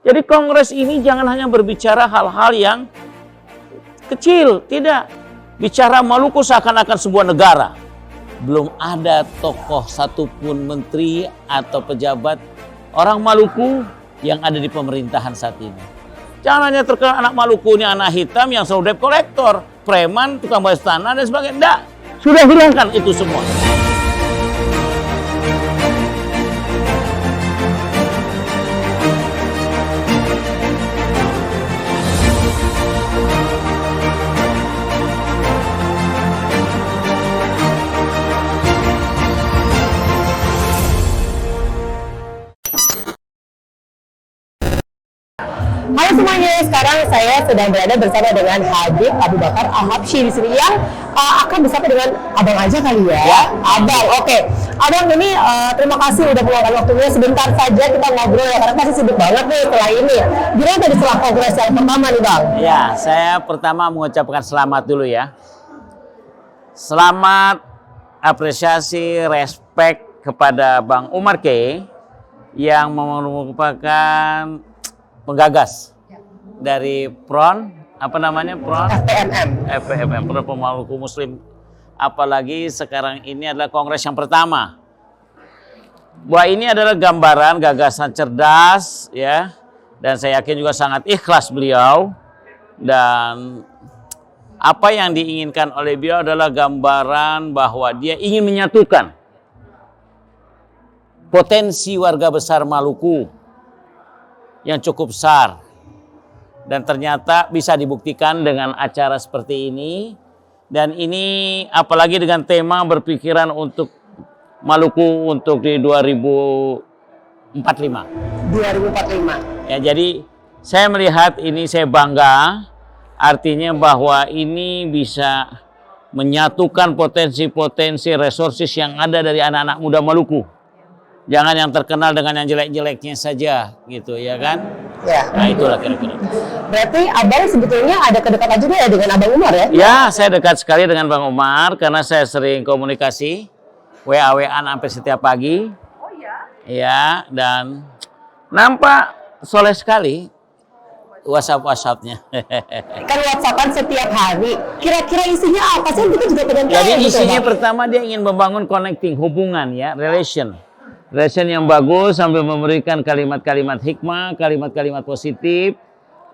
Jadi kongres ini jangan hanya berbicara hal-hal yang kecil, tidak. Bicara Maluku seakan-akan sebuah negara. Belum ada tokoh satupun menteri atau pejabat orang Maluku yang ada di pemerintahan saat ini. Jangan hanya terkenal anak Maluku ini anak hitam yang selalu debt collector, preman, tukang bayar tanah dan sebagainya. Tidak, sudah hilangkan itu semua. Halo semuanya, sekarang saya sedang berada bersama dengan Habib Abu Bakar Al-Habsyi di sini yang akan bersama dengan abang aja kali ya. Abang, oke. Abang ini terima kasih udah meluangkan waktunya. Sebentar saja kita ngobrol ya, karena pasti sibuk banget nih setelah ini. Gimana tadi setelah kongres yang pertama nih bang? Ya, saya pertama mengucapkan selamat dulu ya. Selamat, apresiasi, respect kepada Bang Umar K yang merupakan penggagas dari PRON, apa namanya PRON? FPMM, Front Maluku Muslim. Apalagi sekarang ini adalah kongres yang pertama. Bahwa ini adalah gambaran gagasan cerdas ya, dan saya yakin juga sangat ikhlas beliau, dan apa yang diinginkan oleh beliau adalah gambaran bahwa dia ingin menyatukan potensi warga besar Maluku yang cukup besar, dan ternyata bisa dibuktikan dengan acara seperti ini. Dan ini apalagi dengan tema berpikiran untuk Maluku untuk di 2045. Ya, jadi saya melihat ini, saya bangga, artinya bahwa ini bisa menyatukan potensi-potensi resources yang ada dari anak-anak muda Maluku. Jangan yang terkenal dengan yang jelek-jeleknya saja, gitu ya kan? Ya. Nah itulah kira-kira. Berarti abang sebetulnya ada kedekatan juga ya dengan Abang Umar ya? Ya, saya dekat sekali dengan Bang Umar karena saya sering komunikasi, WA-WA-an hampir setiap pagi. Oh iya? Ya, dan nampak soleh sekali WhatsApp-WhatsApp-nya. Kan WhatsAppan setiap hari. Kira-kira isinya apa sih? Kita juga pengen tahu. Jadi gitu, isinya Bang. pertama dia ingin membangun connecting, hubungan ya, relation yang bagus sambil memberikan kalimat-kalimat hikmah, kalimat-kalimat positif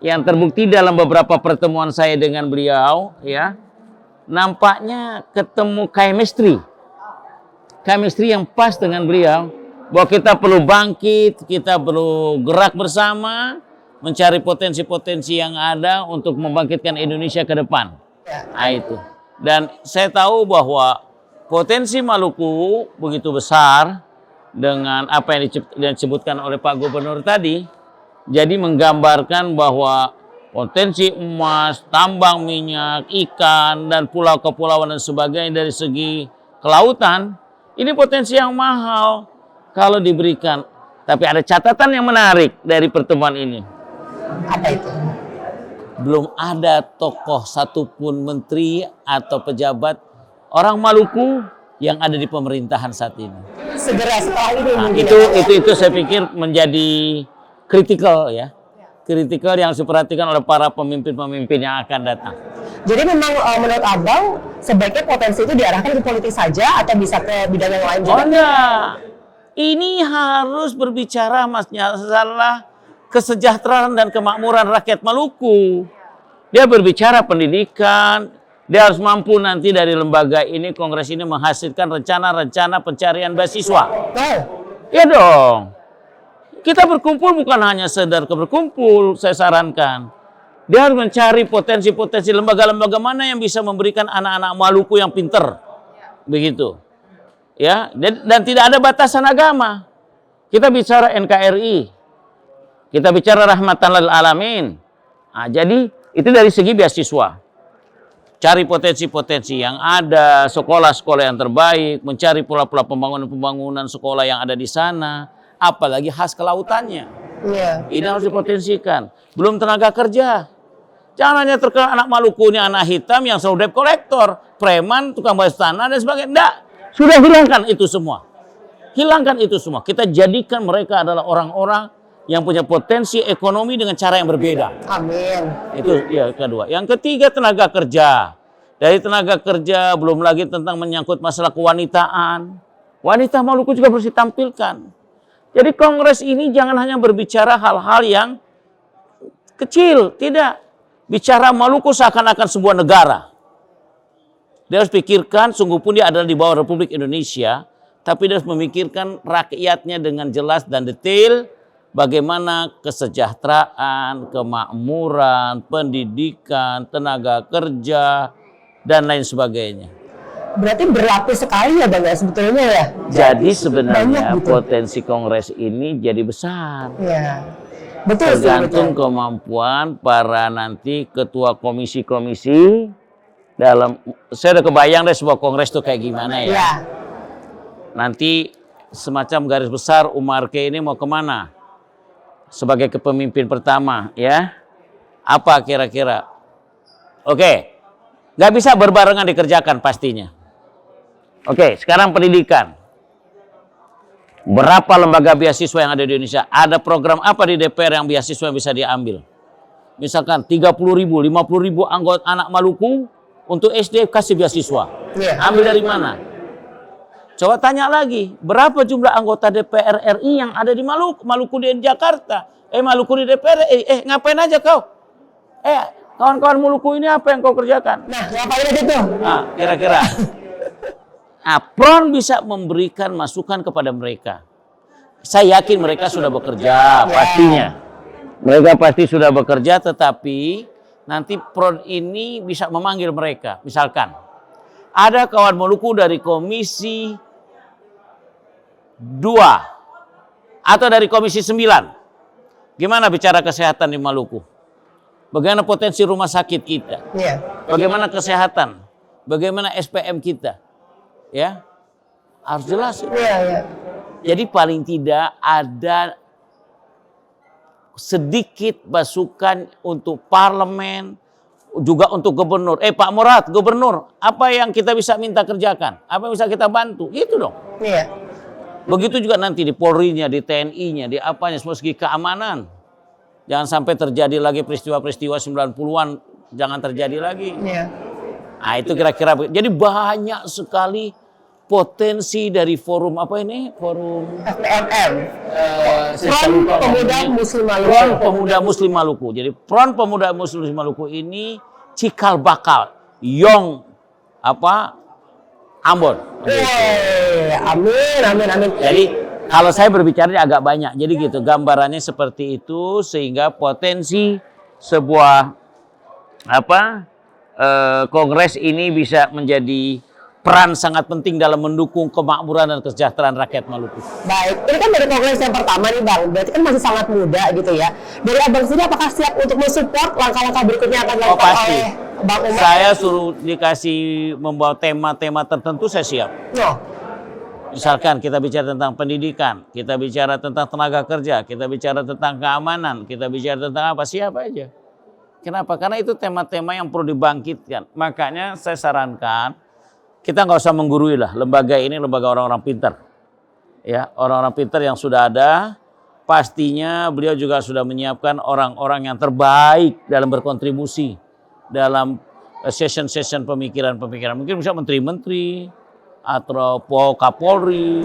yang terbukti dalam beberapa pertemuan saya dengan beliau ya. Nampaknya ketemu chemistry yang pas dengan beliau, bahwa kita perlu bangkit, kita perlu gerak bersama mencari potensi-potensi yang ada untuk membangkitkan Indonesia ke depan. Nah, itu. Dan saya tahu bahwa potensi Maluku begitu besar dengan apa yang disebutkan oleh Pak Gubernur tadi. Jadi menggambarkan bahwa potensi emas, tambang minyak, ikan, dan pulau kepulauan dan sebagainya dari segi kelautan, ini potensi yang mahal kalau diberikan. Tapi ada catatan yang menarik dari pertemuan ini. Apa itu? Belum ada tokoh satupun menteri atau pejabat orang Maluku yang ada di pemerintahan saat ini. Segera setelah ini. Nah, mungkin itu saya pikir menjadi kritikal ya. Kritikal yang harus diperhatikan oleh para pemimpin-pemimpin yang akan datang. Jadi memang menurut abang sebaiknya potensi itu diarahkan ke politik saja atau bisa ke bidang yang lain juga? Oh enggak. Ini harus berbicara masalah kesejahteraan dan kemakmuran rakyat Maluku. Dia berbicara pendidikan, dia harus mampu nanti dari lembaga ini, kongres ini menghasilkan rencana-rencana pencarian beasiswa. Ya dong. Kita berkumpul bukan hanya sekedar berkumpul, saya sarankan. Dia harus mencari potensi-potensi lembaga-lembaga mana yang bisa memberikan anak-anak Maluku yang pinter. Begitu. Ya, dan tidak ada batasan agama. Kita bicara NKRI. Kita bicara rahmatan lil alamin. Nah, jadi itu dari segi beasiswa. Cari potensi-potensi yang ada, sekolah-sekolah yang terbaik, mencari pola-pola pembangunan sekolah yang ada di sana, apalagi khas kelautannya. Ini harus dipotensikan. Belum tenaga kerja. Jangan hanya terkenal anak Maluku ini anak hitam yang selalu debt collector, preman, tukang bayar tanah dan sebagainya. Tidak, sudah hilangkan itu semua. Hilangkan itu semua. Kita jadikan mereka adalah orang-orang yang punya potensi ekonomi dengan cara yang berbeda. Amin. Itu ya kedua. Yang ketiga tenaga kerja. Dari tenaga kerja belum lagi tentang menyangkut masalah kewanitaan. Wanita Maluku juga harus ditampilkan. Jadi kongres ini jangan hanya berbicara hal-hal yang kecil, tidak. Bicara Maluku seakan-akan sebuah negara. Dia harus pikirkan, sungguh pun dia adalah di bawah Republik Indonesia, tapi dia harus memikirkan rakyatnya dengan jelas dan detail, bagaimana kesejahteraan, kemakmuran, pendidikan, tenaga kerja, dan lain sebagainya. Berarti berlapis sekali ya Bang ya sebetulnya ya? Jadi sebenarnya Banyak gitu. potensi kongres ini jadi besar. Iya. Betul sih, Tergantung betul. kemampuan para nanti ketua komisi-komisi dalam, saya udah kebayang deh sebuah kongres itu kayak gimana ya. Iya. Nanti semacam garis besar Umar K ini mau kemana? Sebagai kepemimpin pertama ya. Apa kira-kira? Oke, nggak bisa berbarengan dikerjakan pastinya. Oke, sekarang pendidikan. Berapa lembaga beasiswa yang ada di Indonesia? Ada program apa di DPR yang beasiswa yang bisa diambil? Misalkan 30.000, 50.000 anggota anak Maluku untuk SD kasih beasiswa. Iya. Ambil dari mana? Coba tanya lagi, berapa jumlah anggota DPR RI yang ada di Maluku? Maluku di Jakarta. Maluku di DPR. Ngapain aja kau? Kawan-kawan Maluku ini apa yang kau kerjakan? Nah, ngapain aja tuh? Nah, kira-kira. Pron bisa memberikan masukan kepada mereka. Saya yakin mereka sudah bekerja, pastinya. Mereka pasti sudah bekerja, tetapi nanti Pron ini bisa memanggil mereka. Misalkan, ada kawan Maluku dari Komisi 2 atau dari Komisi 9. Gimana bicara kesehatan di Maluku? Bagaimana potensi rumah sakit kita? Iya. Bagaimana kesehatan? Bagaimana SPM kita? Ya, harus jelas. Iya, iya. Jadi paling tidak ada sedikit masukan untuk parlemen, juga untuk gubernur. Pak Murad, gubernur, apa yang kita bisa minta kerjakan? Apa yang bisa kita bantu? Itu dong. Iya. Begitu juga nanti di Polri-nya, di TNI-nya, di apanya, semua segi keamanan. Jangan sampai terjadi lagi peristiwa-peristiwa 90-an, jangan terjadi lagi. Iya. Nah, itu kira-kira. Jadi banyak sekali potensi dari forum apa ini? Forum FPMM. saya Front lupa Pemuda namanya. Muslim Maluku. Front Pemuda Muslim Maluku. Jadi Front Pemuda Muslim Maluku ini cikal bakal Yong Ambon. Amin, amin, amin. Jadi kalau saya berbicara agak banyak. Jadi gitu gambarannya seperti itu sehingga potensi sebuah kongres ini bisa menjadi peran sangat penting dalam mendukung kemakmuran dan kesejahteraan rakyat Maluku. Baik, ini kan dari kongres yang pertama nih Bang, berarti kan masih sangat muda gitu ya. Dari Abang sendiri apakah siap untuk mensupport langkah-langkah berikutnya akan dilakukan Pasti. oleh Bang Umar? Saya suruh dikasih membawa tema-tema tertentu, saya siap. No. Misalkan kita bicara tentang pendidikan, kita bicara tentang tenaga kerja, kita bicara tentang keamanan, kita bicara tentang apa, siapa aja. Kenapa? Karena itu tema-tema yang perlu dibangkitkan. Makanya saya sarankan, kita nggak usah menggurui lah, lembaga ini lembaga orang-orang pintar. Ya, orang-orang pintar yang sudah ada, pastinya beliau juga sudah menyiapkan orang-orang yang terbaik dalam berkontribusi dalam session-session pemikiran-pemikiran. Mungkin bisa menteri-menteri, atau Kapolri,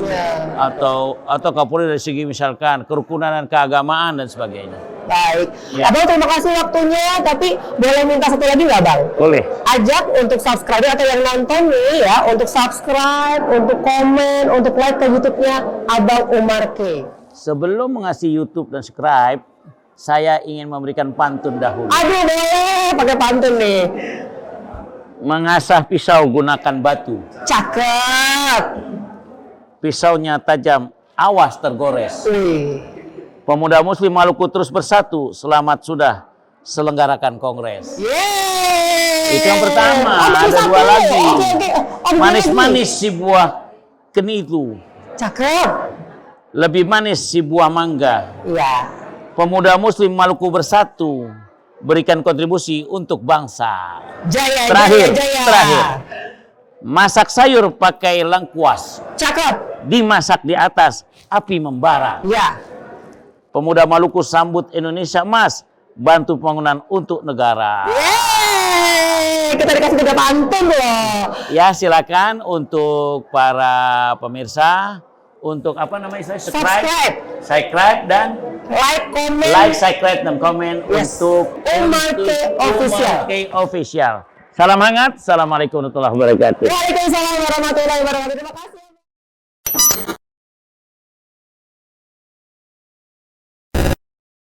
atau Kapolri dari segi misalkan kerukunan dan keagamaan dan sebagainya. Baik. Ya. Abang terima kasih waktunya, tapi boleh minta satu lagi nggak Bang? Boleh. Ajak untuk subscriber atau yang nonton nih ya, untuk subscribe, untuk komen, untuk like ke YouTube-nya Abang Umar K. Sebelum mengasih YouTube dan subscribe, saya ingin memberikan pantun dahulu. Aduh boleh, pakai pantun nih. Mengasah pisau gunakan batu. Cakep. Pisaunya tajam, awas tergores. Wih. Pemuda Muslim Maluku terus bersatu. Selamat sudah selenggarakan kongres. Yeay. Itu yang pertama. baru Ada satu. dua lagi. Oke. Oh, Manis-manis si buah kenitu. Cakep. Lebih manis si buah mangga. Iya. Pemuda Muslim Maluku bersatu. Berikan kontribusi untuk bangsa. Jaya, Terakhir, jaya, jaya. terakhir. Masak sayur pakai lengkuas. Cakep. Dimasak di atas, api membara. Ya. Pemuda Maluku sambut Indonesia Emas, bantu pembangunan untuk negara. Yeay, kita dikasih juga pantun loh. Ya, silakan untuk para pemirsa untuk apa namanya, subscribe dan subscribe dan komen untuk Umar K Official. Salam hangat, assalamualaikum warahmatullahi wabarakatuh. Waalaikumsalam warahmatullahi wabarakatuh. Terima kasih.